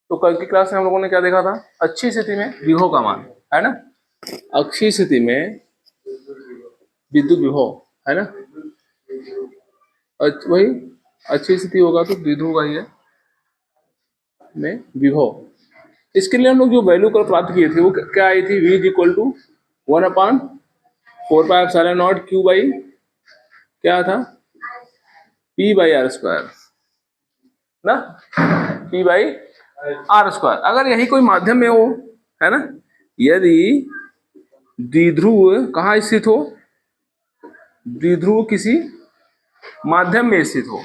तो कल की क्लास में हम लोगों ने क्या देखा था, अच्छी स्थिति में विभव का मान, है ना, अच्छी स्थिति में विद्युत विभव, है ना, वही अच्छी स्थिति होगा तो द्विध्रुव का ही है में विभव। इसके लिए हम लोग जो वैल्यू कल प्राप्त किए थे वो क्या आई थी, v is equal to 1/4πε0 q by क्या था, p बाई आर स्क्वायर ना, p बाई आर स्क्वायर। अगर यही कोई माध्यम में हो, है ना, यदि द्विध्रुव कहाँ स्थित हो, द्विध्रुव किसी माध्यम में स्थित हो,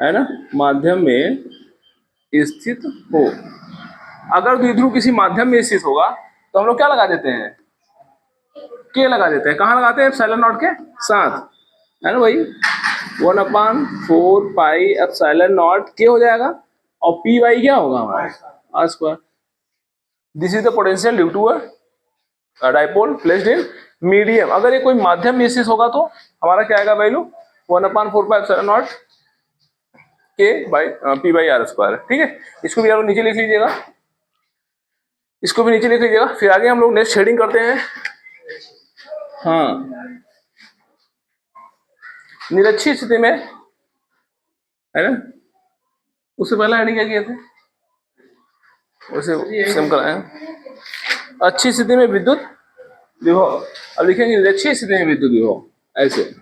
है ना, माध्यम में स्थित हो। अगर द्विध्रुव किसी माध्यम में स्थित होगा तो हम लोग क्या लगा देते हैं, के लगा देते हैं। कहाँ लगाते हैं, एप्सिलॉन नॉट के साथ, है ना भाई। 1/4πε0 के हो जाएगा और पी वाई क्या होगा हमारा, R square. This is the potential due to a dipole placed in medium. अगर ये कोई माध्यम में स्थित होगा तो हमारा क्या आएगा वैल्यू, 1/4πε0 के by P by are square. ठीक है, इसको भी आप नीचे लिख लीजिएगा, इसको भी नीचे लिख लीजिएगा। फिर आगे हम लोग नेक्स्ट शेडिंग करते हैं। हाँ, निरक्षी स्थिति में, है ना, उससे पहले हेडिंग क्या किए थे, उसे सेम कराए। अच्छी स्थिति में विद्युत विभव, अब लिखेंगे निरक्षी स्थिति में विद्युत विभव, ऐसे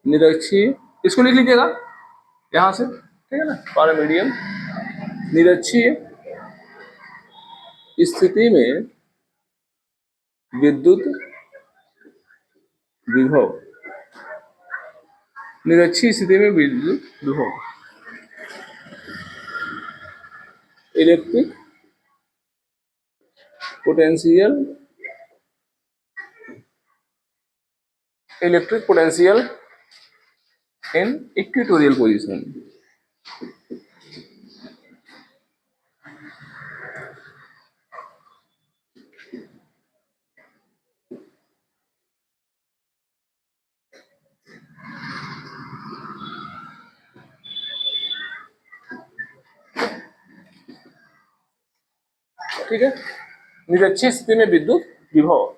निरक्षी, इसको लिख लीजिएगा यहां से, ठीक है ना, पारा मीडियम। निरक्षी स्थिति में विद्युत विभव, निरक्षी स्थिति में विद्युत विभव, electric potential, electric potential in equatorial position. ठीक है, निरक्षी स्थिति में विद्युत विभव,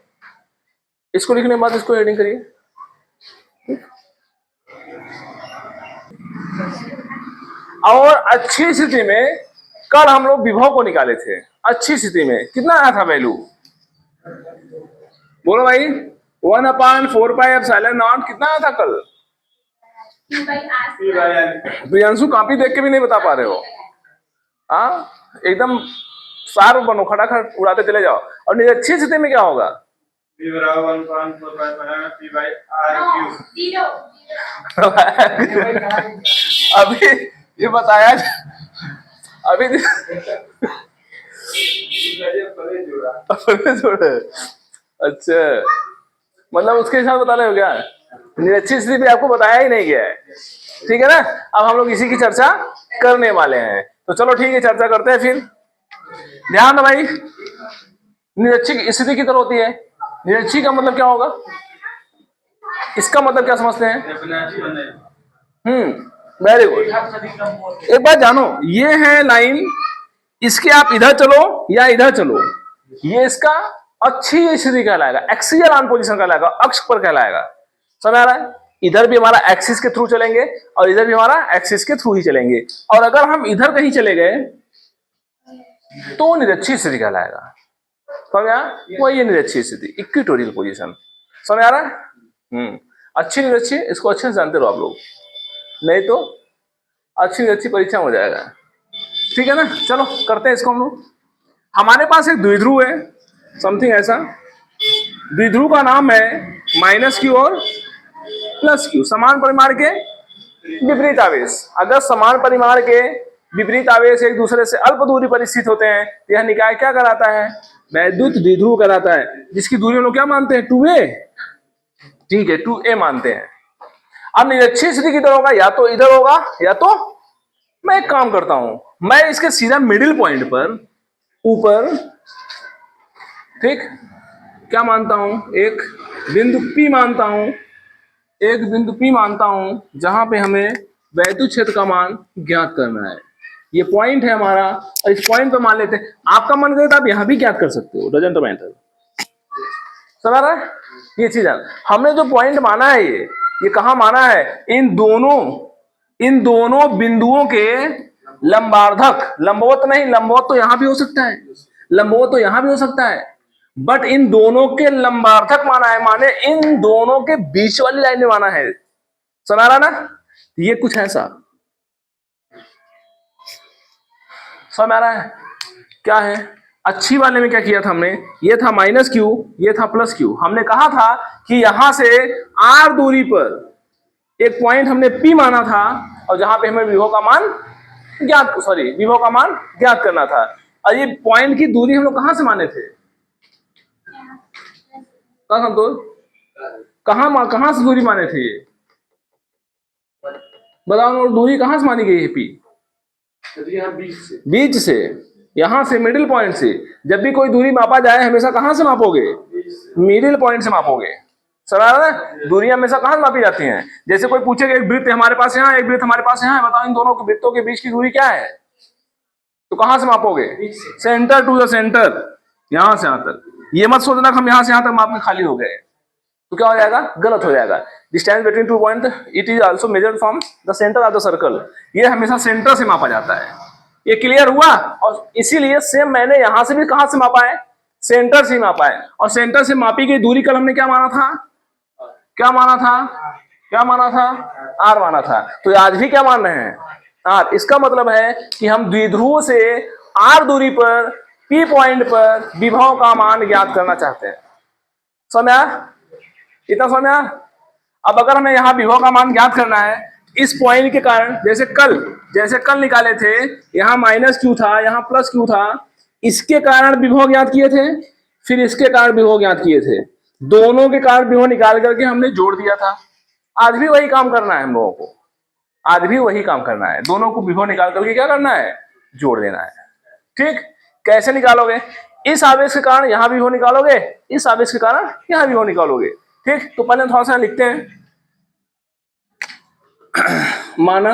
इसको लिखने के बाद इसको हेडिंग करिए। और अच्छी स्थिति में कल हम लोग विभव को निकाले थे। अच्छी स्थिति में कितना आया था वैल्यू, बोलो भाई, 1/4πε0 कितना आया था कल। प्रियांशु कॉपी देख के भी नहीं बता पा रहे हो, हाँ, एकदम सार बनो, खटाखट उड़ाते चले जाओ। और निरक्षी स्थिति में क्या होगा, अभी ये बताया, अभी अच्छा, मतलब उसके हिसाब बता रहे हो क्या, निरक्षी स्थिति भी आपको बताया ही नहीं गया है। ठीक है ना, अब हम लोग इसी की चर्चा करने वाले हैं, तो चलो ठीक है, चर्चा करते हैं। फिर ध्यान दो भाई, निरक्षी स्थिति की तरह होती है। निरक्षी का मतलब क्या होगा, इसका मतलब क्या समझते हैं, वेरी गुड। एक बात जानो, ये है लाइन, इसके आप इधर चलो या इधर चलो, ये इसका अच्छी स्थिति कहलाएगा, एक्सियल ऑन पोजीशन कहलाएगा, अक्ष पर कहलाएगा। समझ आ रहा है, इधर भी हमारा एक्सिस के थ्रू चलेंगे और इधर भी हमारा एक्सिस के थ्रू ही चलेंगे। और अगर हम इधर कहीं चले गए तो निरक्षी स्थिति कहलाएगा। समझ आ, वही निरक्षी स्थिति, इक्वेटोरियल पोजीशन। समझ आ रहा है, अच्छी निरक्षी, इसको अच्छे से जानते रहो आप लोग, नहीं तो अच्छी निरक्षी परीक्षा हो जाएगा। ठीक है ना, चलो करते हैं इसको हम लोग। हमारे पास एक द्विध्रुव है, समथिंग ऐसा, द्विध्रुव का नाम है -q और +q, समान परिमाण के विपरीत आवेश। अगर समान परिमाण के विपरीत आवेश एक दूसरे से अल्प दूरी पर स्थित होते हैं, यह निकाय क्या कराता है, वैद्युत द्विध्रुव कराता है, जिसकी दूरी हम लोग क्या मानते हैं, 2a। ठीक है, 2a मानते हैं। अब निरक्षी स्थिति की तरह होगा, या तो इधर होगा या तो, मैं एक काम करता हूं, मैं इसके सीधा मिडिल पॉइंट पर ऊपर, ठीक, क्या मानता हूं, एक बिंदु P मानता हूं, एक बिंदु P मानता हूं, जहां पे हमें वैद्युत क्षेत्र का मान ज्ञात करना है। ये पॉइंट है हमारा, और इस पॉइंट पे मान लेते हैं। आपका मन करे तो आप यहां भी क्या कर सकते हो, डजंट मैटर। समझ रहा है ये चीज है। हमने जो पॉइंट माना है ये कहां माना है, इन दोनों बिंदुओं के लंबार्धक, लंबवत नहीं, लंबवत तो यहां भी हो सकता है, लंबवत तो यहां भी हो सकता है, बट इन दोनों के लंबार्धक माना है, माने इन दोनों के बीच वाली लाइन में माना है। सुना रहा ना, ये कुछ ऐसा समझ आ रहा है क्या है। अच्छी वाले में क्या किया था हमने, ये था माइनस क्यू, ये था प्लस क्यू। हमने कहा था कि यहां से आर दूरी पर एक पॉइंट हमने पी माना था, और जहां पे हमें विभव का मान विभव का मान ज्ञात करना था। और ये पॉइंट की दूरी हम लोग कहां से माने थे, कहां से दूरी माने थे ये बताओ, दूरी कहां से मानी गई है पी, बीच से, यहां से मिडिल पॉइंट से। जब भी कोई दूरी मापा जाए हमेशा कहां से मापोगे, मिडिल पॉइंट से मापोगे। समझ रहा है, दूरी हमेशा कहां से मापी जाती हैं। जैसे कोई पूछेगा एक वृत्त हमारे पास यहाँ, एक वृत्त हमारे पास यहाँ, बताओ इन दोनों के वृत्तों के बीच की दूरी क्या है, तो कहां से मापोगे, सेंटर टू द सेंटर, यहां से यहां तक। ये मत सोचना हम यहां से यहां तक मापने खाली हो गए, तो क्या हो जाएगा, गलत हो जाएगा। Distance between two point it is also measured from the centre of the circle. ये हमेशा सेंटर से मापा जाता है। ये क्लियर हुआ। और इसीलिए सेम मैंने यहां से भी कहां से मापा है, सेंटर से मापा है। और सेंटर से मापी गई दूरी कल हमने क्या माना था, क्या माना था, क्या माना था, आर माना था। तो आज भी क्या मान रहे हैं, आर। इसका मतलब है कि हम द्विध्रुव से आर दूरी पर पी पॉइंट पर विभव का मान ज्ञात करना चाहते हैं। समझा, इतना समझा। अब अगर हमें यहाँ विभव का मान ज्ञात करना है इस पॉइंट के कारण, जैसे कल निकाले थे, यहाँ माइनस क्यू था, यहाँ प्लस क्यू था, इसके कारण विभव ज्ञात किए थे, फिर इसके कारण विभव ज्ञात किए थे, दोनों के कारण विभव निकाल करके हमने जोड़ दिया था। आज भी वही काम करना है हम लोगों को, आज भी वही काम करना है, दोनों को विभव निकाल करके क्या करना है, जोड़ देना है। ठीक, कैसे निकालोगे, इस आवेश के कारण यहां विभव निकालोगे, इस आवेश के कारण यहां विभव निकालोगे। ठीक, तो पहले थोड़ा सा लिखते हैं। माना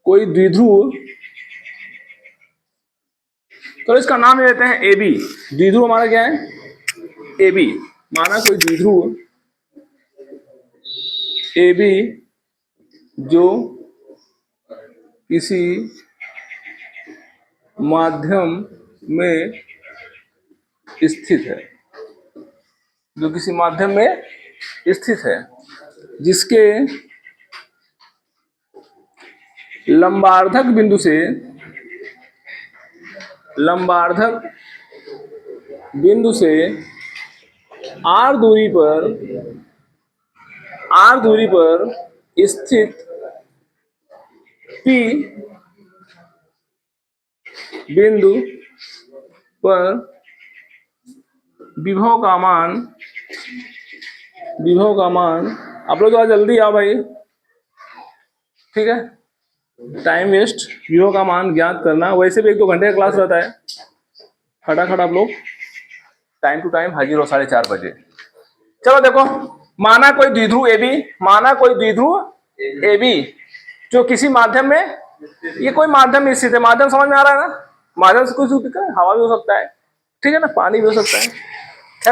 कोई द्विध्रुव, तो इसका नाम ले लेते हैं ए बी। द्विध्रुव हमारा क्या है, ए बी। माना कोई द्विध्रुव ए बी जो किसी माध्यम में स्थित है, जो किसी माध्यम में स्थित है, जिसके लंबार्धक बिंदु से आर दूरी पर स्थित पी बिंदु पर विभव का मान, आप लोग थोड़ा जल्दी आओ भाई, ठीक है, टाइम वेस्ट, विभव का मान ज्ञात करना। वैसे भी 1-2 घंटे का क्लास रहता है, फटाफट आप लोग टाइम टू टाइम हाजिर हो 4:30 बजे। चलो देखो, माना कोई द्विध्रुव ए बी जो किसी माध्यम में, ये कोई माध्यम में स्थित है, माध्यम समझ में आ रहा है ना, माध्यम से कुछ हवा भी हो सकता है, ठीक है ना, पानी भी हो सकता है,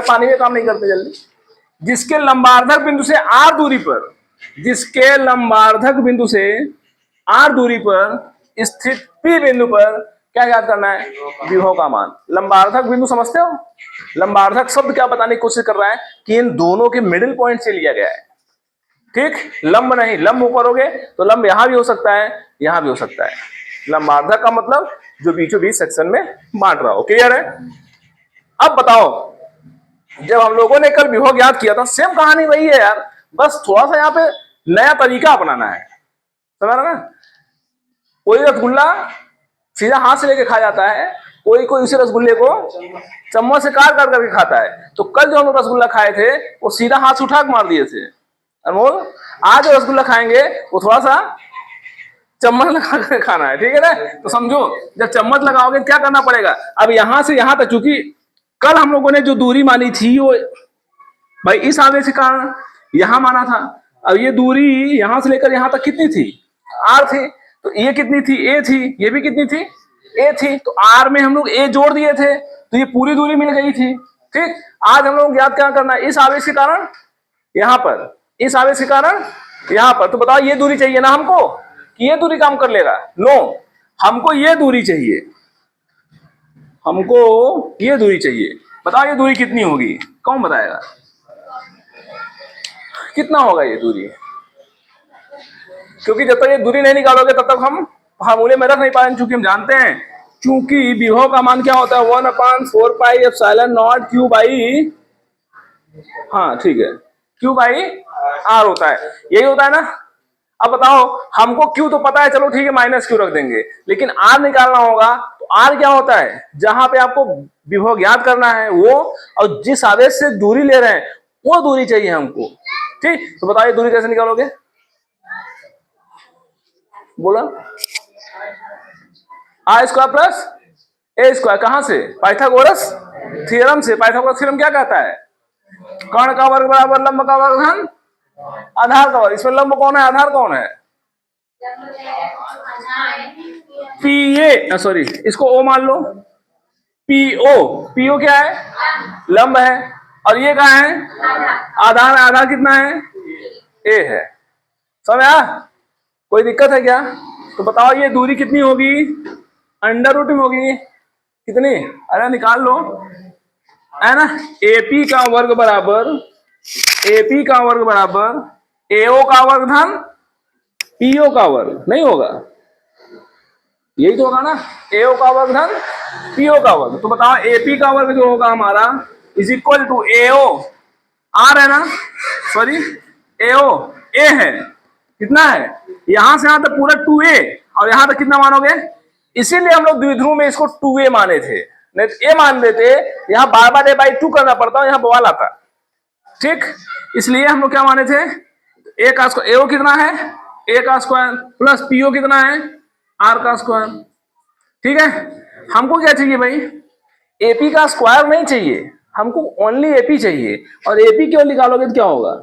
पानी में काम नहीं करते जल्दी। जिसके लंबार्धक बिंदु से आर दूरी पर स्थित पी बिंदु पर क्या याद करना है, विभव का मान। लंबार्धक बिंदु समझते हो, लंबार्धक शब्द क्या बताने की कोशिश कर रहा है कि इन दोनों के मिडिल पॉइंट से लिया गया है। ठीक, लंब नहीं, लंब ऊपर हो गए तो लंब यहां भी हो सकता है, यहां भी हो सकता है। लंबार्धक का मतलब जो बीचों बीच सेक्शन में बांट रहा हो। क्लियर है। अब बताओ, जब हम लोगों ने कल विभव ज्ञात किया था, सेम कहानी वही है यार, बस थोड़ा सा यहाँ पे नया तरीका अपनाना है। समझ रहे ना, कोई रसगुल्ला सीधा हाथ से लेके खा जाता है, कोई उसी रसगुल्ले को चम्मच से काट काट करके खाता है। तो कल जो हम लोग रसगुल्ला खाए थे वो सीधा हाथ से उठा के मार दिए थे अनमोल। आज जो रसगुल्ला खाएंगे वो थोड़ा सा चम्मच लगा कर खाना है, ठीक है ना। तो समझो, जब चम्मच लगाओगे क्या करना पड़ेगा, अब यहां से यहां तक, चूंकि कल हम लोगों ने जो दूरी मानी थी वो भाई इस आवेश के कारण यहां माना था। अब ये दूरी यहां से लेकर यहां तक कितनी थी, आर थी। तो ये कितनी थी, ए थी, ये भी कितनी थी, ए थी। तो आर में हम लोग ए जोड़ दिए थे तो ये पूरी दूरी मिल गई थी। ठीक, आज हम लोग याद क्या करना है, इस आवेश के कारण यहां पर, इस आवेश के कारण यहां पर। तो बताओ ये दूरी चाहिए ना हमको कि ये दूरी काम कर लेगा? नो, हमको ये दूरी चाहिए, हमको ये दूरी चाहिए। बताओ ये दूरी कितनी होगी, कौन बताएगा कितना होगा ये दूरी? क्योंकि जब तक ये दूरी नहीं निकालोगे तब तक हम फार्मूले में रख नहीं पाएंगे, क्योंकि हम जानते हैं क्योंकि विभव का मान क्या होता है 1/4πε0 क्यू बाई, हाँ ठीक है, क्यू बाई आर होता है, यही होता है ना। अब बताओ हमको क्यू तो पता है, चलो ठीक है माइनस क्यू रख देंगे, लेकिन आर निकालना होगा। तो आर क्या होता है, जहां पे आपको विभव ज्ञात करना है वो, और जिस आवेश से दूरी ले रहे हैं वो दूरी चाहिए हमको। ठीक, तो बताइए दूरी कैसे निकालोगे, बोला? आर स्क्वायर प्लस ए स्क्वायर, कहां से? पाइथागोरस थ्योरम से। पाइथागोरस थ्योरम क्या कहता है, कर्ण का वर्ग बराबर लंब का वर्ग धन आधार का वर्ग। इसमें लंब कौन है, आधार कौन है? पी ए, सॉरी इसको ओ मान लो, पीओ, पीओ क्या है, लंब है, और ये कहा है आधार। आधार कितना है, ए है। समझ आया? कोई दिक्कत है क्या? तो बताओ ये दूरी कितनी होगी, अंडर रूट में होगी, कितनी? अरे निकाल लो, है ना। एपी का वर्ग बराबर, एपी का वर्ग बराबर एओ का वर्ग धन पीओ का वर्ग, नहीं होगा? यही तो होगा ना, एओ का वर्ग धन पीओ का वर्ग। तो बताओ एपी का वर्ग जो होगा हमारा is equal to AO, R है ना, सॉरी एओ ए है, कितना है, यहां से यहां तक पूरा 2a, और यहां तक कितना मानोगे? इसीलिए हम लोग द्विध्रुव में इसको 2a माने थे, नहीं तो ए मान देते, यहां बार बार ए बाई 2 करना पड़ता, यहां बवाल आता। ठीक, इसलिए हम लोग क्या माने थे, ए का स्क्वायर, एओ कितना है, ए का स्क्वायर प्लस पीओ कितना है, आर का स्क्वायर। ठीक है, हमको क्या चाहिए भाई, एपी का स्क्वायर नहीं चाहिए, हमको ओनली एपी चाहिए। और एपी क्यों निकालोगे तो क्या होगा,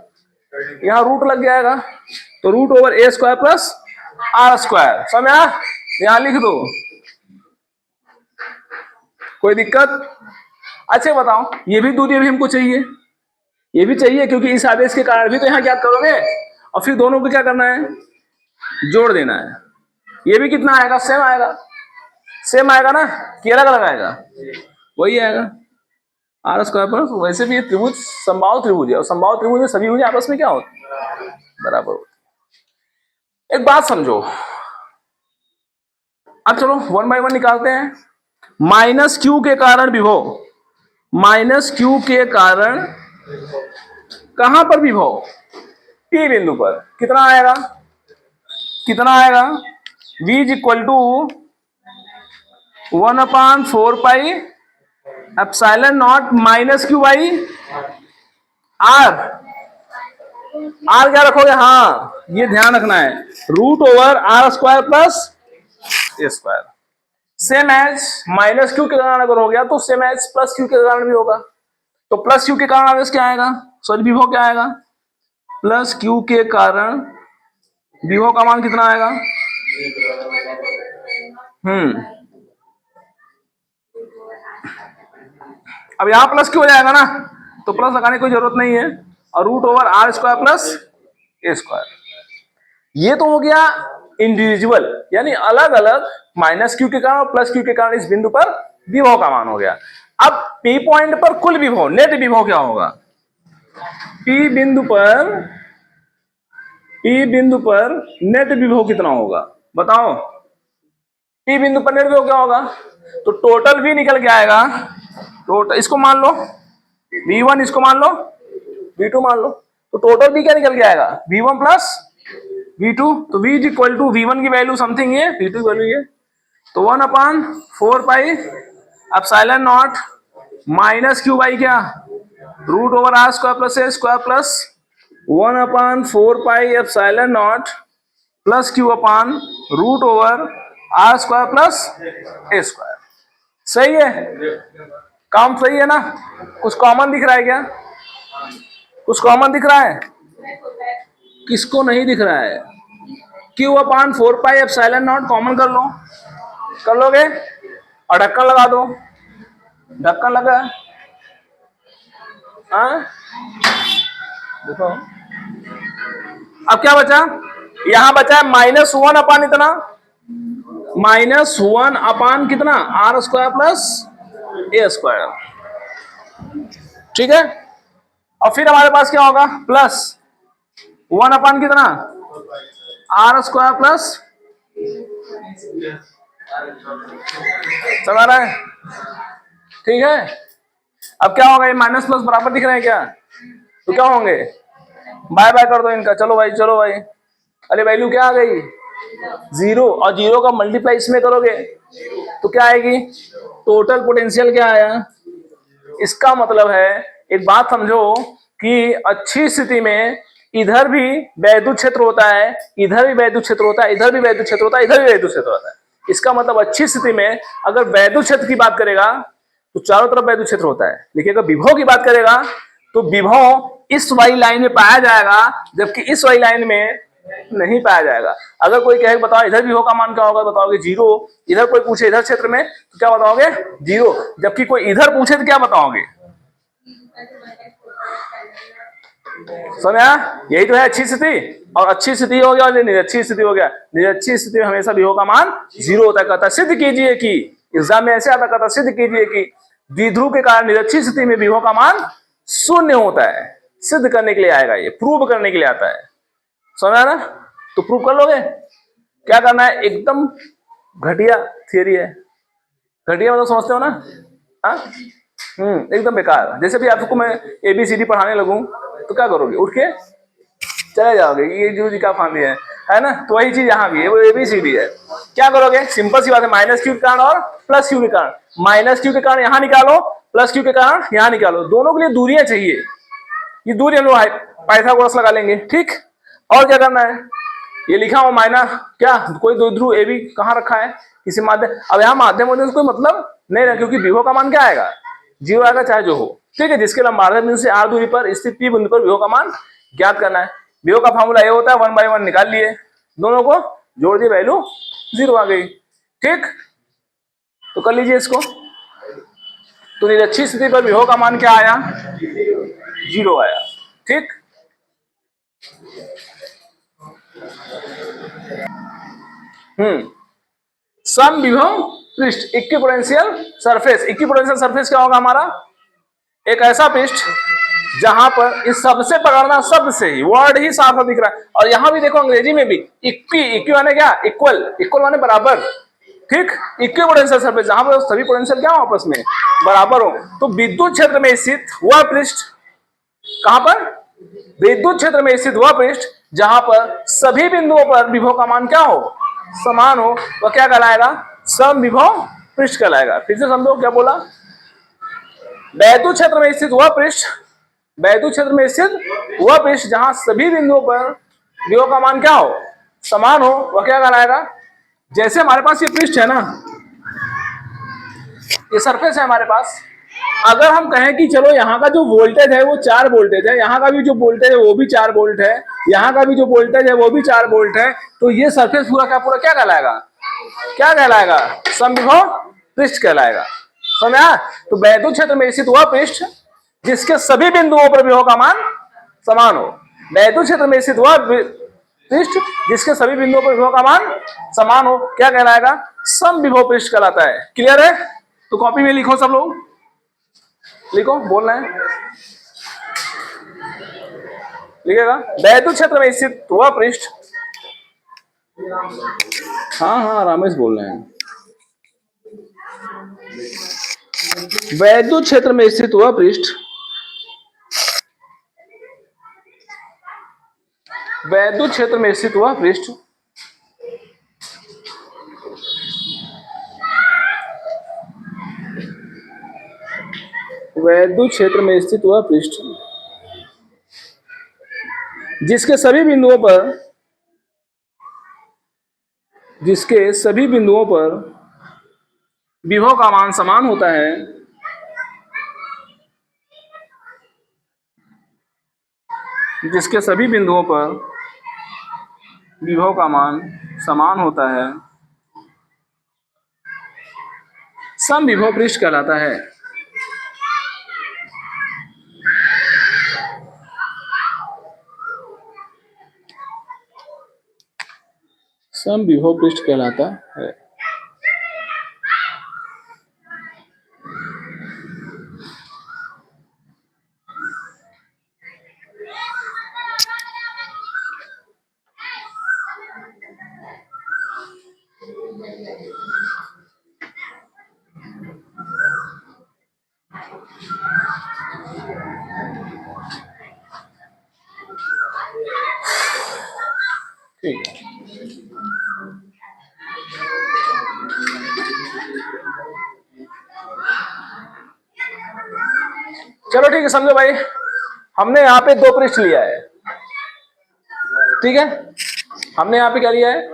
यहां रूट लग जाएगा, तो root over A square plus R square. समझ आया? यहां लिख दो, कोई दिक्कत? अच्छा बताओ ये भी दूरी अभी हमको चाहिए, ये भी चाहिए, क्योंकि इस आदेश के कारण भी तो यहाँ क्या करोगे, और फिर दोनों को क्या करना है, जोड़ देना है। ये भी कितना आएगा, सेम आएगा, सेम आएगा ना, कि अलग अलग आएगा? वही आएगा, आर स्क्वायर प्लस। वैसे भी ये त्रिभुज समबाहु त्रिभुज है, और समबाहु त्रिभुज में सभी भुजें आपस में क्या होती है, बराबर होती। एक बात समझो, अब चलो वन बाय वन निकालते हैं। माइनस क्यू के कारण विभव, माइनस क्यू के कारण कहां पर विभव, पी बिंदु पर कितना आएगा, कितना आएगा, v is equal to 1/4 epsilon not minus Q by R. R क्या रखोगे, हाँ ये ध्यान रखना है, root over are square plus A square. Same as minus Q के कारण अगर हो गया तो सेम एज प्लस क्यू के कारण भी होगा। तो प्लस क्यू के कारण आवेश क्या आएगा, सॉरी विभव क्या आएगा, प्लस क्यू के कारण विभव का मान कितना आएगा, अब यहां प्लस क्यू हो जाएगा ना, तो प्लस लगाने की कोई जरूरत नहीं है, और root over are square plus A square. ये तो हो गया इंडिविजुअल, यानी अलग अलग माइनस क्यू के कारण और प्लस क्यू के कारण इस बिंदु पर विभव का मान हो गया। अब पी पॉइंट पर कुल विभव, नेट विभव क्या होगा, पी बिंदु पर, पी बिंदु पर नेट विभव कितना होगा बताओ, पी बिंदु पर नेट विभव क्या होगा, तो टोटल भी निकल के आएगा, टोटल इसको मान लो v1, इसको मान लो v2 मान लो, तो टोटल भी क्या निकल के आएगा, v1 प्लस v2। तो v is equal to v1 की वैल्यू समथिंग है, v2 की वैल्यू ये, तो 1/4 epsilon not minus Q by क्या, root over are square plus A square plus 1/4 epsilon naught plus q upon root over are square plus A square. सही है, काम सही है ना? कुछ कॉमन दिख रहा है क्या, कुछ कॉमन दिख रहा है, किसको नहीं दिख रहा है, Q upon 4 pi epsilon not common कर लो, कर लोगे, और ढक्कन लगा दो, ढक्कन लगा। हाँ देखो अब क्या बचा, यहां बचा है -1 अपान इतना, -1 अपान कितना r² प्लस a²। ठीक है, और फिर हमारे पास क्या होगा, +1 अपान कितना r² प्लस, समझ रहा है? ठीक है, अब क्या होगा, ये माइनस प्लस बराबर दिख रहे हैं क्या, तो क्या होंगे, बाय बाय कर दो इनका, चलो भाई चलो भाई। अरे वैल्यू क्या आ गई 0, और 0 का मल्टीप्लाई इसमें करोगे तो क्या आएगी, टोटल पोटेंशियल क्या आया। इसका मतलब है, एक बात समझो कि अच्छी स्थिति में इधर भी वैद्युत क्षेत्र होता है, इधर भी वैद्युत क्षेत्र होता है, इधर भी वैद्युत क्षेत्र होता है, इधर भी वैद्युत क्षेत्र होता है। इसका मतलब अच्छी स्थिति में अगर वैद्युत क्षेत्र की बात करेगा तो चारों तरफ वैद्युत क्षेत्र होता है, लेकिन अगर विभव की बात करेगा तो विभव इस वाली लाइन में पाया जाएगा, जबकि इस वाली लाइन में नहीं पाया जाएगा। अगर कोई कहे बताओ इधर विभव का मान क्या होगा, बताओगे 0। इधर कोई पूछे इधर क्षेत्र में तो क्या बताओगे 0, जबकि कोई इधर पूछे तो क्या बताओगे, समझा? यही तो है अच्छी स्थिति, और अच्छी स्थिति हो गया और निरक्षी स्थिति हो गया। निरक्षी स्थिति में हमेशा विभव का मान 0 होता है। कहता सिद्ध कीजिए कि, एग्जाम में ऐसे आता, कहता सिद्ध कीजिए कि द्विध्रुव के कारण निरक्षी स्थिति में विभव का मान 0 होता है। सिद्ध करने के लिए आएगा, ये प्रूव करने के लिए आता है, समझा ना? तो प्रूव कर लोगे, क्या करना है, एकदम घटिया थियरी है। घटिया मतलब समझते हो ना? हाँ, एकदम बेकार। जैसे भी आपको मैं ABCD पढ़ाने लगूं तो क्या करोगे, उठ के चले जाओगे, ये जो जी का फांदी है ना? तो वही चीज यहाँ भी है, वो ABCD है। क्या करोगे, सिंपल सी बात है, -q के कारण और +q के कारण, -q के कारण यहाँ निकालो, +q के कारण यहाँ निकालो, दोनों के लिए दूरियां चाहिए, ये दूरी हम लोग पाइथागोरस लगा लेंगे। ठीक, और क्या करना है, ये लिखा हुआ माइनस क्या, कोई द्विध्रुव AB कहाँ रखा है, किसी माध्यम, अब यहाँ माध्यम होने से कोई मतलब नहीं रहा, क्योंकि विभव का मान क्या आएगा 0 आएगा, चाहे जो हो। ठीक है, जिसके लंबार्धक बिंदु से r दूरी पर स्थित P बिंदु पर विभव का मान ज्ञात करना है। विभव का फॉर्मूला ये होता है, 1/1 निकाल लिए, दोनों को जोड़ दिए, वैल्यू 0 आ गई। ठीक, तो कर लीजिए इसको। तो निरक्षी स्थिति पर विभव का मान क्या आया, 0 आया। ठीक, सम विभव पृष्ठ, इक्विपोटेंशियल सरफेस। इक्विपोटेंशियल सरफेस क्या होगा हमारा, एक ऐसा पृष्ठ जहां पर इस शब्द से पकड़ना, शब्द से ही, वर्ड ही साफ दिख रहा है। और यहां भी देखो अंग्रेजी में भी इक्वी, इक्वी माने क्या, इक्वल, इक्वल माने बराबर। ठीक, इक्विपोटेंशियल सरफेस जहां पर सभी पोटेंशियल क्या हो, आपस में बराबर हो। तो विद्युत क्षेत्र में स्थित वह पृष्ठ, कहां पर, विद्युत क्षेत्र में स्थित वह पृष्ठ जहां पर सभी बिंदुओं पर विभव का मान क्या हो, समान हो, वह क्या कहलाएगा, सम विभव पृष्ठ कहलाएगा। फिर से समझो क्या बोला, वैद्युत क्षेत्र में स्थित वह पृष्ठ, वैद्युत क्षेत्र में स्थित वह पृष्ठ जहां सभी बिंदुओं पर विभव का मान क्या हो, समान हो, वह क्या कहलाएगा। जैसे हमारे पास ये पृष्ठ है ना, ये सरफेस है हमारे पास, अगर हम कहें कि चलो यहाँ का जो वोल्टेज है वो 4 वोल्टेज है, यहाँ का भी जो वोल्टेज है वो भी 4 वोल्ट है, यहाँ का भी जो वोल्टेज है वो भी 4 वोल्ट है, तो ये सरफेस पूरा का पूरा क्या कहलाएगा, क्या कहलाएगा, समविभव पृष्ठ कहलाएगा। समझा? तो वैद्युत क्षेत्र में स्थित वह पृष्ठ जिसके सभी बिंदुओं पर विभव का मान समान हो, वैद्युत क्षेत्र में स्थित वह पृष्ठ जिसके सभी बिंदुओं पर विभव का मान समान हो, क्या कहलाएगा, समविभव पृष्ठ कहलाता है। क्लियर है? तो कॉपी में लिखो, सब लोग लिखो, बोलना है, लिखेगा, वैद्युत क्षेत्र में स्थित वह पृष्ठ, हाँ रामेश बोल रहे हैं, वैद्युत क्षेत्र में स्थित वह पृष्ठ, वैद्युत क्षेत्र में स्थित वह पृष्ठ वैद्युत क्षेत्र में स्थित वह पृष्ठ जिसके सभी बिंदुओं पर, जिसके सभी बिंदुओं पर विभव का मान समान होता है, जिसके सभी बिंदुओं पर विभव का मान समान होता है, समविभव पृष्ठ कहलाता है। समविभव पृष्ठ कहलाता है। ठीक है, चलो ठीक है, समझो भाई। हमने यहाँ पे दो पृष्ठ लिया है, ठीक है, हमने यहाँ पे क्या लिया है,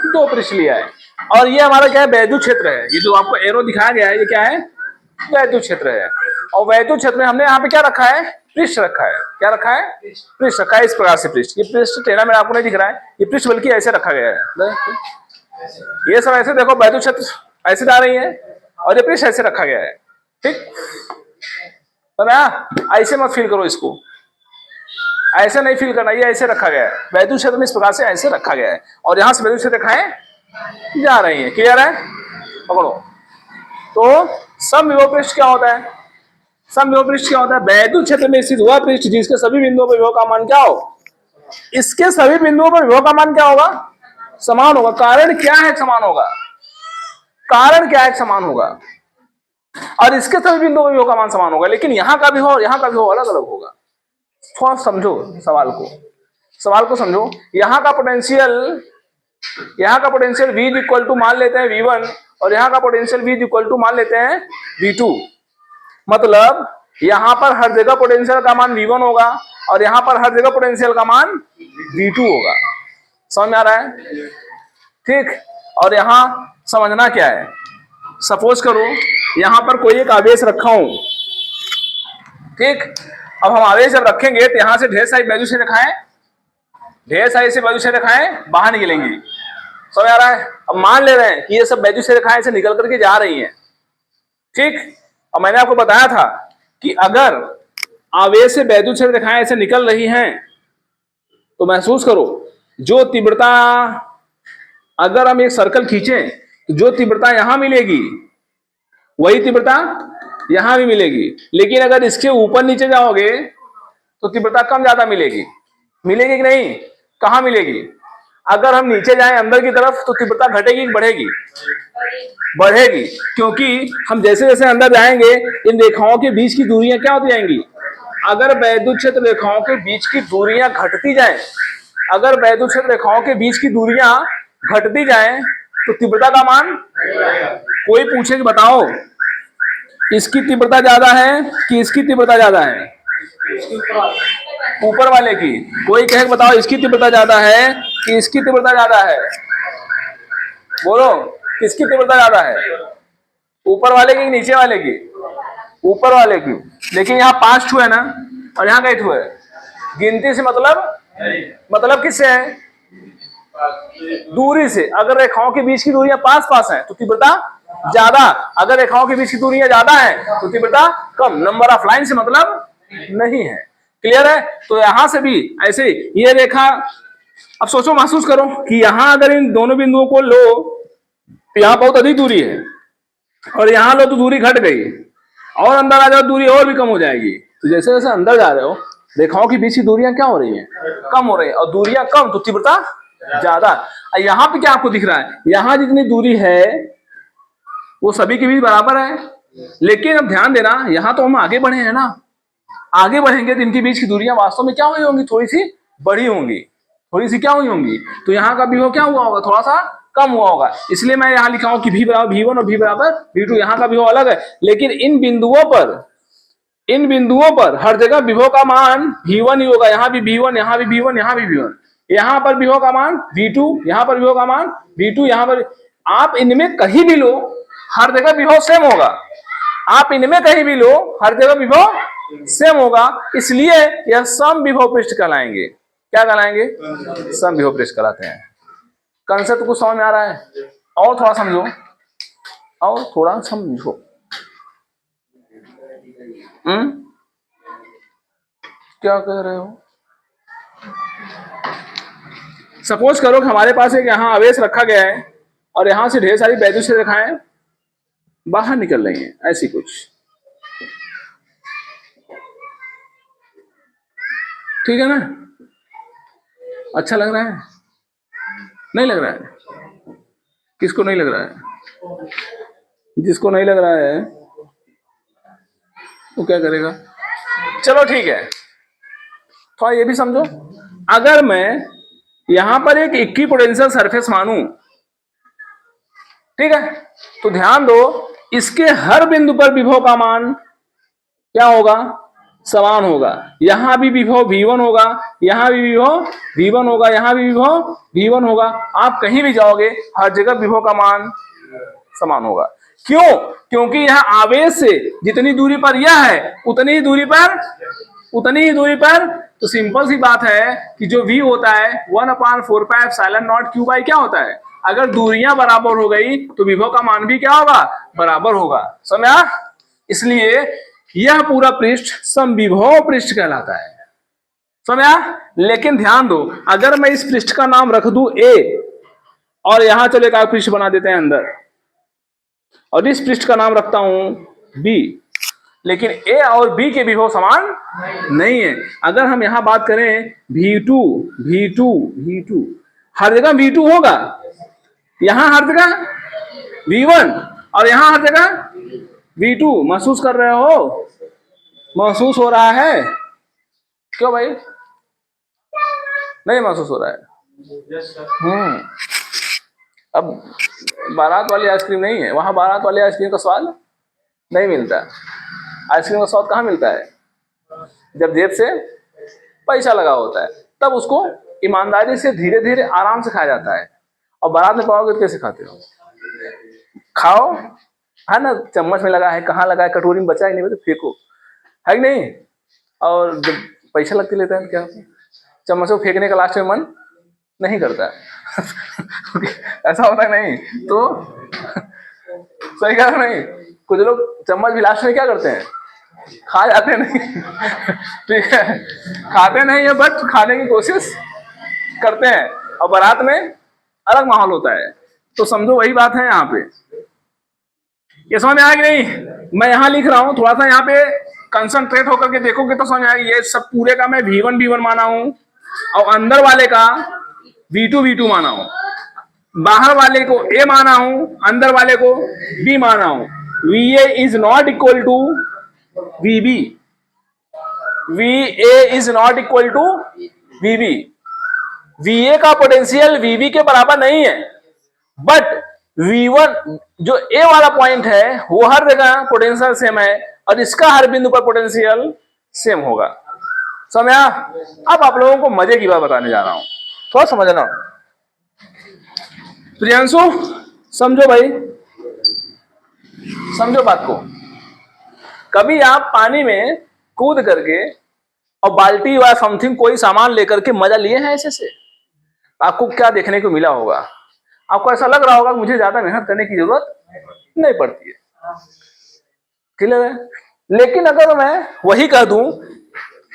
दो पृष्ठ लिया है, और ये हमारा क्या है, वैद्युत क्षेत्र है। ये जो आपको एरो दिखाया गया है ये क्या है, वैद्युत क्षेत्र है। और वैद्युत क्षेत्र में हमने यहाँ पे क्या रखा है, पृष्ठ रखा है। क्या रखा है, पृष्ठ रखा है। इस प्रकार से पृष्ठ, ये पृष्ठ टेढ़ा मेरा आपको नहीं दिख रहा है, ये पृष्ठ बल्कि ऐसे रखा गया है। ये सब ऐसे देखो, वैद्युत क्षेत्र ऐसे जा रही है और ये पृष्ठ ऐसे रखा गया है, ठीक। तो ऐसे मत फील करो इसको, ऐसे नहीं फील करना, ये ऐसे रखा गया है। वैद्युत क्षेत्र में इस प्रकार से ऐसे रखा गया है और यहाँ से वैद्युत क्षेत्र रेखाएं जा रही है। क्लियर है, पकड़ो। तो समविभव पृष्ठ क्या होता है, समविभव पृष्ठ क्या होता है, वैद्युत क्षेत्र में स्थित हुआ पृष्ठ जिसके सभी बिंदुओं पर विभव का मान क्या हो, इसके सभी बिंदुओं पर विभव का मान क्या होगा, समान होगा। कारण क्या है समान होगा, कारण क्या है समान होगा, और इसके सभी बिंदुओं पर विभव का मान समान होगा। लेकिन यहाँ का भी हो और यहाँ का भी हो, अलग अलग होगा। थोड़ा समझो सवाल को समझो। यहाँ का पोटेंशियल V इक्वल टू मान लेते हैं V1 और यहाँ का पोटेंशियल V इक्वल टू मान लेते हैं V2। मतलब यहाँ पर हर जगह पोटेंशियल का मान V1 होगा और यहाँ पर हर जगह पोटेंशियल का मान V2 होगा। समझ में आ रहा है, ठीक। और यहाँ समझना क्या है, सपोज करो यहाँ पर कोई एक आवेश रखा हूं, ठीक। अब हम आवेश जब रखेंगे तो यहाँ से ढेर सारी वैल्यू से रेखाएं, ढेर सारी से वैल्यू से रेखाएं बाहर निकलेंगी। समझ आ रहा है। अब मान ले रहे हैं कि ये सब वैल्यू से रेखाएं से निकल करके जा रही हैं, ठीक। और मैंने आपको बताया था कि अगर आवेश से वैद्युत क्षेत्र रेखाएं ऐसे निकल रही हैं तो महसूस करो, जो तीव्रता, अगर हम एक सर्कल खींचें तो जो तीव्रता यहां मिलेगी वही तीव्रता यहां भी मिलेगी। लेकिन अगर इसके ऊपर नीचे जाओगे तो तीव्रता कम ज्यादा मिलेगी, मिलेगी कि नहीं, कहां मिलेगी। अगर हम नीचे जाएं अंदर की तरफ तो तीव्रता घटेगी कि बढ़ेगी, बढ़ेगी। क्योंकि हम जैसे जैसे अंदर जाएंगे इन रेखाओं के बीच की दूरियां क्या होती जाएंगी। अगर वैद्युत क्षेत्र रेखाओं के बीच की दूरियां घटती जाएं, अगर वैद्युत क्षेत्र रेखाओं के बीच की दूरियां घटती जाएं तो तीव्रता का मान, कोई पूछे कि बताओ इसकी तीव्रता ज्यादा है कि इसकी तीव्रता ज्यादा है, ऊपर वाले की। कोई कहे बताओ इसकी तीव्रता ज्यादा है कि इसकी तीव्रता ज्यादा है, बोलो किसकी तीव्रता ज्यादा है, ऊपर वाले की नीचे वाले की, ऊपर वाले की। लेकिन यहाँ 5 ठो है ना और यहाँ कई ठो है, गिनती से मतलब किससे है, दूरी से। अगर रेखाओं के बीच की दूरियां पास पास हैं तो तीव्रता ज्यादा, अगर रेखाओं के बीच की दूरियां ज्यादा है तो तीव्रता कम। नंबर ऑफ लाइन से मतलब नहीं है। क्लियर है। तो यहां से भी ऐसे ये रेखा, अब सोचो महसूस करो कि यहां अगर इन दोनों बिंदुओं को लो तो यहां बहुत अधिक दूरी है और यहां लो तो दूरी घट गई, और अंदर आ जाओ दूरी और भी कम हो जाएगी। तो जैसे जैसे अंदर जा रहे हो रेखाओं की बीच की दूरियां क्या हो रही हैं, कम हो रही है, और दूरियां कम तो तीव्रता ज्यादा। यहाँ पे क्या आपको दिख रहा है, यहाँ जितनी दूरी है वो सभी के बीच बराबर है। लेकिन अब ध्यान देना, यहाँ तो हम आगे बढ़े हैं ना, आगे बढ़ेंगे तो इनके बीच की दूरियां वास्तव में क्या हुई होंगी, थोड़ी सी बड़ी होंगी, थोड़ी सी क्या हुई होंगी। तो यहाँ का विभव क्या हुआ होगा, थोड़ा सा कम हुआ होगा। इसलिए मैं यहाँ लिखा हूं कि V बराबर V1 और V बराबर V2। यहाँ का विभव अलग है, लेकिन इन बिंदुओं पर हर जगह विभव का मान V1 ही होगा। यहाँ भी V1, यहाँ भी V1, यहाँ भी V1। यहाँ पर विभव का मान V2, यहाँ पर विभव का मान V2, यहाँ पर। आप इनमें कहीं भी लो हर जगह विभव सेम होगा, आप इनमें कहीं भी लो हर जगह विभव सेम होगा। इसलिए यह सम विभव पृष्ठ कहलाएंगे। क्या कहलाएंगे, सम विभव पृष्ठ कहलाते हैं। कंसेप्ट कुछ समझ में आ रहा है? और थोड़ा समझो, और थोड़ा समझो। क्या कह रहे हो? सपोज करो कि हमारे पास एक यहाँ आवेश रखा गया है और यहां से ढेर सारी वैल्यू रेखाएं बाहर निकल रही हैं, ऐसी कुछ। ठीक है ना? अच्छा लग रहा है? नहीं लग रहा है? किसको नहीं लग रहा है? जिसको नहीं लग रहा है वो क्या करेगा? चलो ठीक है, थोड़ा ये भी समझो। अगर मैं यहां पर एक इक्विपोटेंशियल सरफेस मानूं, ठीक है, तो ध्यान दो इसके हर बिंदु पर विभव का मान क्या होगा? समान होगा। यहां भी विभव V1 होगा, यहां भी विभव V1 होगा, यहां भी विभव V1 होगा। आप कहीं भी जाओगे हर जगह विभव का मान समान होगा। क्यों? क्योंकि यहां आवेश से जितनी दूरी पर यह है उतनी ही दूरी पर तो सिंपल सी बात है कि जो V होता है 1/4πε0 Q बाई क्या होता है? अगर दूरियां बराबर हो गई तो विभव का मान भी क्या होगा? बराबर होगा। समझा? इसलिए यह पूरा पृष्ठ समविभव पृष्ठ कहलाता है। समझा? लेकिन ध्यान दो, अगर मैं इस पृष्ठ का नाम रख दूं A और यहां चलो एक पृष्ठ बना देते हैं अंदर, और इस पृष्ठ का नाम रखता हूं B, लेकिन A और B के विभव समान नहीं है। अगर हम यहां बात करें V2 हर जगह V2 होगा, यहां हर जगह V1 और यहां हर जगह V2। महसूस कर रहे हो? महसूस हो रहा है? क्यों भाई नहीं महसूस हो रहा है? अब बारात वाली आइसक्रीम नहीं है, वहां बारात वाली आइसक्रीम का स्वाद नहीं मिलता। आइसक्रीम का स्वाद कहाँ मिलता है? जब जेब से पैसा लगा होता है, तब उसको ईमानदारी से धीरे धीरे आराम से खाया जाता है। और बारात में पाओगे तो कैसे खाते हो? खाओ, है ना, चम्मच में लगा है, कहाँ लगा है, कटोरी में बचा ही नहीं तो फेंको, है कि नहीं? और जब पैसा लगते लेता है क्या चम्मच को फेंकने का लास्ट में मन नहीं करता ऐसा होता है नहीं तो सही कह रहा नहीं? कुछ लोग चम्मच भी लास्ट में क्या करते हैं? खा जाते नहीं ठीक है, खाते नहीं है बट खाने की कोशिश करते हैं। और बारात में अलग माहौल होता है। तो समझो वही बात है यहाँ पे। ये समझ में आया कि नहीं? मैं यहाँ लिख रहा हूँ, थोड़ा सा यहाँ पे कंसंट्रेट होकर के देखोगे तो समझ आएगा। ये सब पूरे का मैं V1 माना हूँ और अंदर वाले का V2 माना हूँ, बाहर वाले को A माना हूं, अंदर वाले को B माना हूं। VA is not equal to VB, VA is not equal to VB। VA का पोटेंशियल VB के बराबर नहीं है, बट V1 जो A वाला पॉइंट है वो हर जगह पोटेंशियल सेम है और इसका हर बिंदु पर पोटेंशियल सेम होगा। समझा? अब आप लोगों को मजे की बात बताने जा रहा हूं, थोड़ा समझना। प्रियांशु समझो भाई, समझो बात को। कभी आप पानी में कूद करके और बाल्टी या समथिंग कोई सामान लेकर के मजा लिए हैं ऐसे से? आपको क्या देखने को मिला होगा? आपको ऐसा लग रहा होगा कि मुझे ज्यादा मेहनत करने की जरूरत नहीं पड़ती है। क्लियर है? लेकिन अगर मैं वही कह दूं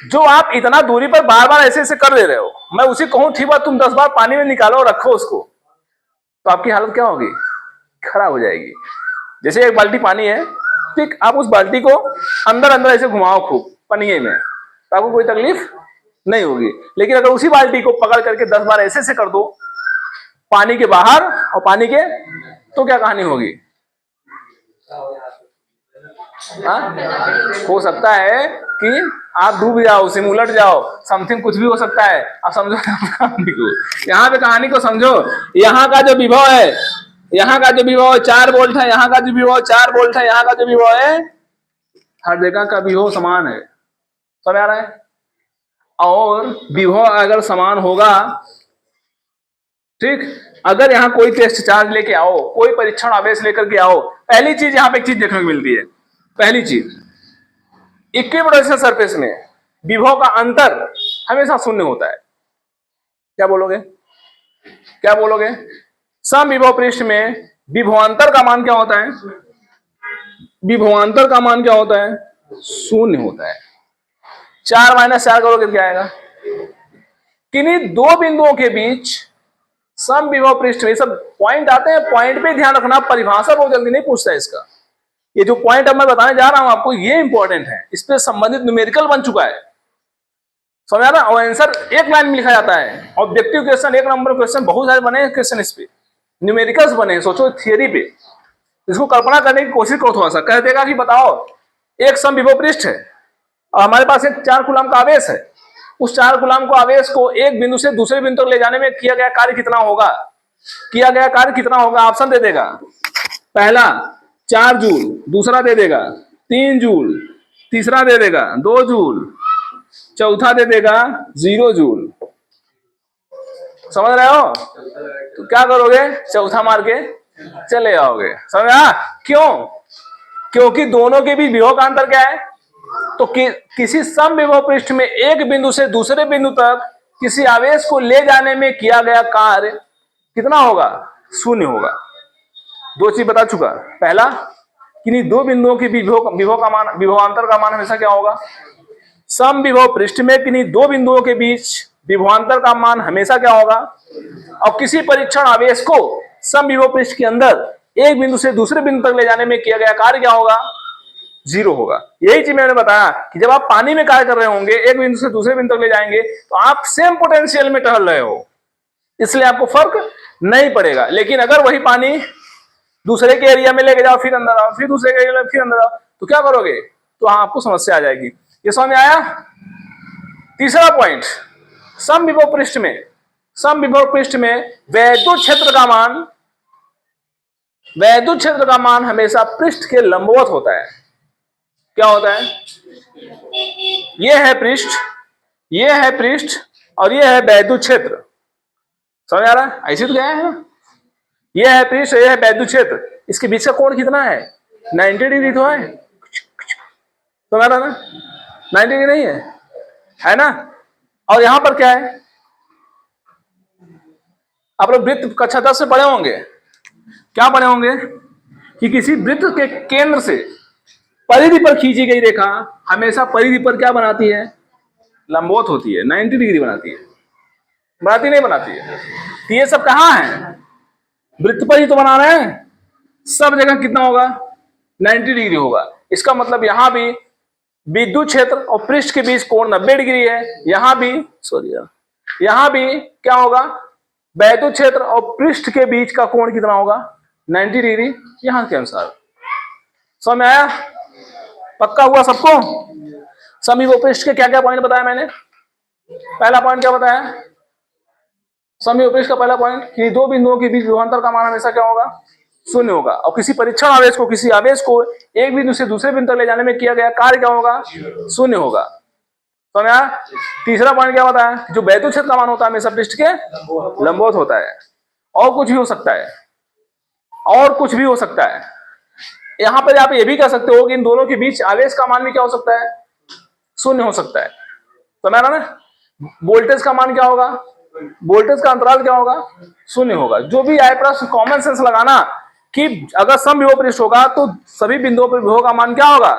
जो आप इतना दूरी पर बार बार ऐसे ऐसे कर दे रहे हो, मैं उसी कहूं ठीक बात तुम 10 बार पानी में निकालो और रखो उसको, तो आपकी हालत क्या होगी? खराब हो जाएगी। जैसे एक बाल्टी पानी है, ठीक, आप उस बाल्टी को अंदर अंदर ऐसे घुमाओ खूब पनिये में, तो आपको कोई तकलीफ नहीं होगी। लेकिन अगर उसी बाल्टी को पकड़ करके 10 बार ऐसे ऐसे कर दो पानी के बाहर और पानी के, तो क्या कहानी होगी? हो सकता है कि आप डूब जाओ, उसमें उलट जाओ, समथिंग कुछ भी हो सकता है। आप समझो कहानी को, यहाँ पे कहानी को समझो। यहाँ का जो विभव है, यहाँ का जो विभव 4 वोल्ट है, यहाँ का जो विभव 4 वोल्ट है, यहाँ का जो विभव है, हर जगह का विभव समान है। समझ आ रहा है? और विभव अगर समान होगा, ठीक, अगर यहाँ कोई टेस्ट चार्ज लेके आओ, कोई परीक्षण आवेश लेकर के आओ, पहली चीज यहाँ पे एक चीज देखने को मिलती है। पहली चीज, इक्विपोटेंशियल सरफेस में विभव का अंतर हमेशा शून्य होता है। क्या बोलोगे? क्या बोलोगे? समविभव पृष्ठ में विभवांतर का मान क्या होता है? विभवांतर का मान क्या होता है? शून्य होता है। 4 माइनस 4 करोगे क्या आएगा? किन्हीं दो बिंदुओं के बीच समविभव पृष्ठ में, सब पॉइंट आते हैं, पॉइंट पे ध्यान रखना, परिभाषा बहुत जल्दी नहीं पूछता है इसका। ये जो पॉइंट अब मैं बताने जा रहा हूं आपको, ये इंपॉर्टेंट है, इस पे संबंधित न्यूमेरिकल बन चुका है, समझ आ रहा? और आंसर एक लाइन में लिखा जाता है। ऑब्जेक्टिव क्वेश्चन, 1 नंबर क्वेश्चन बहुत सारे बने हैं, क्वेश्चन इस पे न्यूमेरिकल्स बने हैं। सोचो थियरी पे, इसको कल्पना करने की कोशिश करो थोड़ा सा। कह देगा कि बताओ एक समविभव पृष्ठ है और हमारे पास एक 4 कूलम का आवेश है, उस 4 कूलम को आवेश को एक बिंदु से दूसरे बिंदु तक ले जाने में किया गया कार्य कितना होगा? किया गया कार्य कितना होगा? ऑप्शन दे देगा। पहला 4 जूल, दूसरा दे देगा 3 जूल, तीसरा दे देगा 2 जूल, चौथा दे देगा 0 जूल। समझ रहे हो? तो क्या करोगे? चौथा मार के चले आओगे। समझ आ? क्यों? क्योंकि दोनों के बीच विभव का अंतर क्या है? तो किसी समविभव पृष्ठ में एक बिंदु से दूसरे बिंदु तक किसी आवेश को ले जाने में किया गया कार्य कितना होगा? शून्य होगा। 2 चीज बता चुका। पहला, किन्हीं दो बिंदुओं के विभव का मान, विभवांतर का मान हमेशा क्या होगा? समविभव पृष्ठ में किन्हीं दो बिंदुओं के बीच विभवांतर का मान हमेशा क्या होगा? और किसी परीक्षण आवेश को समविभव पृष्ठ के अंदर एक बिंदु से दूसरे बिंदु तक ले जाने में किया गया कार्य क्या होगा? 0 होगा। यही चीज मैंने बताया कि जब आप पानी में कार्य कर रहे होंगे, एक बिंदु से दूसरे बिंदु तक ले जाएंगे, तो आप सेम पोटेंशियल में टहल रहे हो, इसलिए आपको फर्क नहीं पड़ेगा। लेकिन अगर वही पानी दूसरे के एरिया में लेके जाओ, फिर अंदर आओ, फिर दूसरे के एरिया में, फिर अंदर आओ, तो क्या करोगे? तो हाँ, आपको समस्या आ जाएगी। ये समझ में आया? तीसरा पॉइंट, समविभव पृष्ठ में वैद्युत क्षेत्र का मान हमेशा पृष्ठ के लंबवत होता है। क्या होता है? ये है पृष्ठ और ये है वैद्युत क्षेत्र। समझ आ रहा है? ऐसे तो गया है ना, ये है पृष्ठ, ये है वैद्युत क्षेत्र, इसके बीच का कोण कितना है? 90 डिग्री तो है। समझ आ रहा ना? 90 डिग्री नहीं है ना? और यहां पर क्या है? आप लोग वृत्त कक्षा 10 से पढ़े होंगे। क्या पढ़े होंगे? कि किसी वृत्त के केंद्र से परिधि पर खींची गई रेखा हमेशा परिधि पर क्या बनाती है? लंबवत होती है, 90 डिग्री बनाती है। बनाती नहीं बनाती है? तो ये सब कहां है? वृत्त पर ही तो बना रहे हैं। सब जगह कितना होगा? 90 डिग्री होगा। इसका मतलब यहां भी विद्युत क्षेत्र और पृष्ठ के बीच कोण 90 डिग्री है। यहां भी क्या होगा? वैद्युत क्षेत्र और पृष्ठ के बीच का कोण कितना होगा? 90 डिग्री, यहां के अनुसार। समझ में आया? पक्का हुआ सबको? समविभव पृष्ठ के क्या क्या पॉइंट बताया मैंने? पहला पॉइंट क्या बताया? समविभव पृष्ठ का पहला पॉइंट कि दो बिंदुओं के बीच विभवांतर का मान हमेशा क्या होगा? शून्य होगा। और किसी परीक्षण आवेश को, किसी आवेश को एक बिंदु से दूसरे बिंदु तक ले जाने में किया गया कार्य क्या होगा? शून्य होगा। तो तीसरा पॉइंट क्या बताया? जो वैद्युत क्षेत्र का मान होता है हमेशा पृष्ठ के लंबवत होता है। और कुछ भी हो सकता है, यहां पर आप ये भी कह सकते हो कि इन दोनों के बीच आवेश का मान भी क्या हो सकता है? शून्य हो सकता है। तो मैं ना, वोल्टेज का मान क्या होगा? वोल्टेज का अंतराल क्या होगा? शून्य होगा। जो भी आए प्रश्न, कॉमन सेंस लगाना कि अगर समविभव पृष्ठ होगा तो सभी बिंदुओं पर विभव का मान क्या होगा?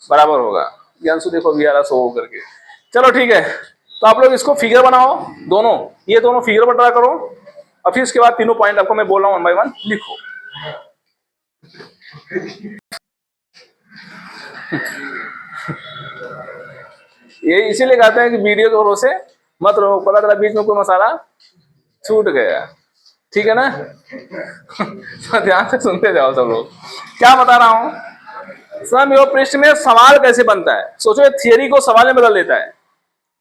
बराबर होगा। ज्ञानसु देखो VRS हो करके। चलो ठीक है, तो आप लोग इसको फिगर बनाओ, ये दोनों फिगर बना करो, और फिर इसके बाद तीनों पॉइंट आपको मैं बोल रहा हूं 1 बाय 1 लिखो। ये इसीलिए कहते हैं कि वीडियो के भरोसे मत रहो, पता चला बीच में कोई मसाला छूट गया। ठीक है ना? ध्यान से सुनते जाओ सब लोग। क्या बता रहा हूं? समविभव पृष्ठ में सवाल कैसे बनता है? सोचो, थियरी को सवाल में बदल देता है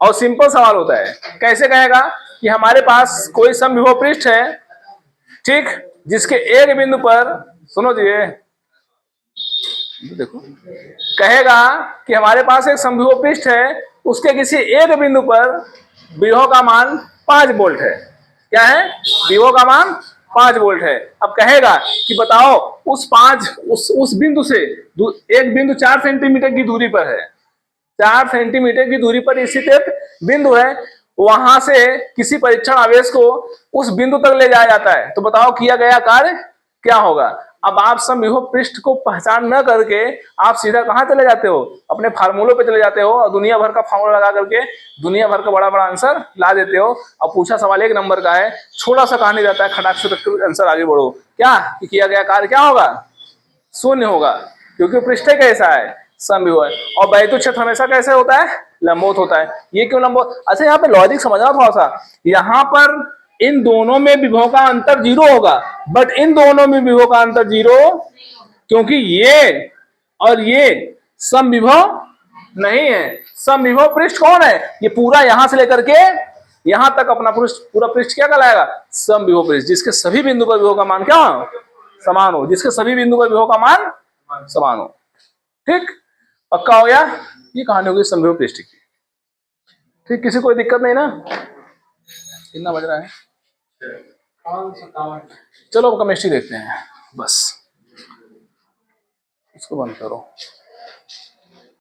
और सिंपल सवाल होता है। कैसे कहेगा कि हमारे पास कोई समविभव पृष्ठ है, ठीक, जिसके एक बिंदु पर, सुनो जी, देखो, कहेगा कि हमारे पास एक समविभव पृष्ठ है, उसके किसी एक बिंदु पर विभव का मान 5 वोल्ट है। क्या है? विभव का मान 5 वोल्ट है। अब कहेगा कि बताओ उस बिंदु से एक बिंदु 4 सेंटीमीटर की दूरी पर है, 4 सेंटीमीटर की दूरी पर स्थित एक बिंदु है, वहां से किसी परीक्षण आवेश को उस बिंदु तक ले जाया जाता है। तो बताओ किया गया कार्य क्या होगा। अब आप समविभव पृष्ठ को पहचान न करके आप सीधा कहां चले जाते हो, अपने फार्मूलों पे चले जाते हो और दुनिया भर का फार्मूला लगा करके दुनिया भर का बड़ा बड़ा आंसर ला देते हो। अब पूछा सवाल 1 नंबर का है, छोटा सा कहानी रहता है, खटाक से आंसर आगे बढ़ो। क्या किया गया कार्य क्या होगा, शून्य होगा, क्योंकि पृष्ठ कैसा है, समविभव है। और बैतु क्षेत्र हमेशा कैसे होता है, लंबवत होता है। ये क्यों लंबवत, अच्छा यहाँ पे लॉजिक समझना थोड़ा सा। यहाँ पर इन दोनों में विभव का अंतर 0 होगा, बट इन दोनों में विभव का अंतर 0, क्योंकि ये और ये समविभव नहीं है। समविभव पृष्ठ कौन है, ये पूरा यहां से लेकर के यहां तक अपना पृष्ठ, पूरा पृष्ठ क्या कहलाएगा, समविभव पृष्ठ, जिसके सभी बिंदु पर विभव का मान क्या हो, समान हो, जिसके सभी बिंदु पर विभव का मान समान हो। ठीक, पक्का हो गया। ये कहानी होगी समविभव पृष्ठ की। ठीक, किसी कोई दिक्कत नहीं ना, कितना बज रहा है, चलो अब केमिस्ट्री देखते हैं, बस इसको बंद करो।